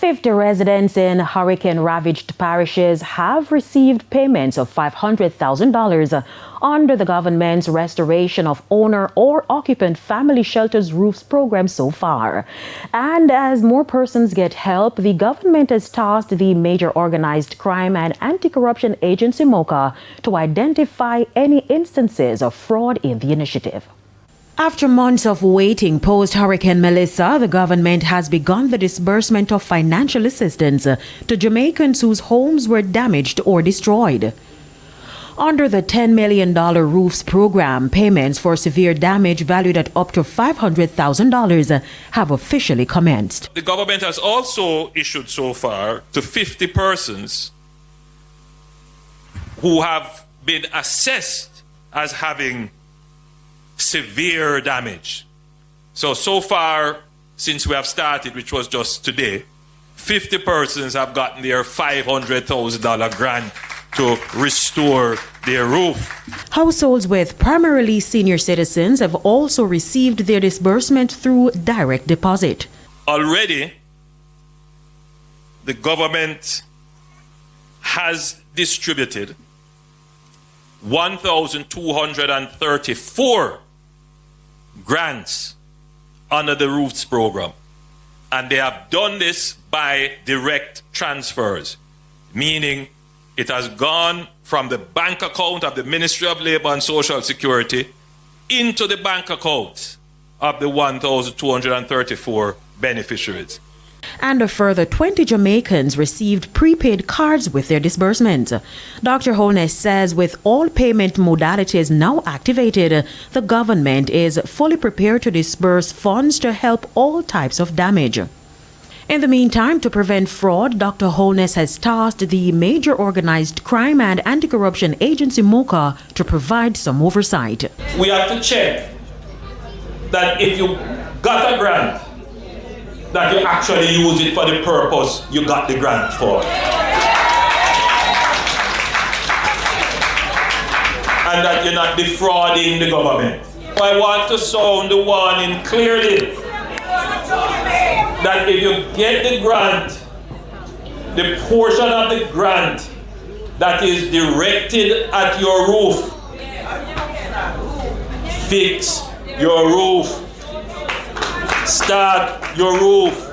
50 residents in hurricane-ravaged parishes have received payments of $500,000 under the government's Restoration of Owner or Occupant Family Shelters Roofs program so far. And as more persons get help, the government has tasked the Major Organized Crime and Anti-Corruption Agency, MOCA, to identify any instances of fraud in the initiative. After months of waiting post-Hurricane Melissa, the government has begun the disbursement of financial assistance to Jamaicans whose homes were damaged or destroyed. Under the $10 million roofs program, payments for severe damage valued at up to $500,000 have officially commenced. The government has also issued so far to 50 persons who have been assessed as having severe damage. So far, since we have started, which was just today, 50 persons have gotten their $500,000 grant to restore their roof. Households with primarily senior citizens have also received their disbursement through direct deposit. Already, the government has distributed 1,234 grants under the Roofs program. And they have done this by direct transfers, meaning it has gone from the bank account of the Ministry of Labour and Social Security into the bank accounts of the 1,234 beneficiaries. And a further 20 Jamaicans received prepaid cards with their disbursements. Dr. Holness says with all payment modalities now activated, the government is fully prepared to disburse funds to help all types of damage. In the meantime, to prevent fraud, Dr. Holness has tasked the Major Organized Crime and Anti-Corruption Agency, MOCA, to provide some oversight. We have to check that if you got a grant, that you actually use it for the purpose you got the grant for. And that you're not defrauding the government. I want to sound the warning clearly that if you get the grant, the portion of the grant that is directed at your roof, fix your roof. Start your roof.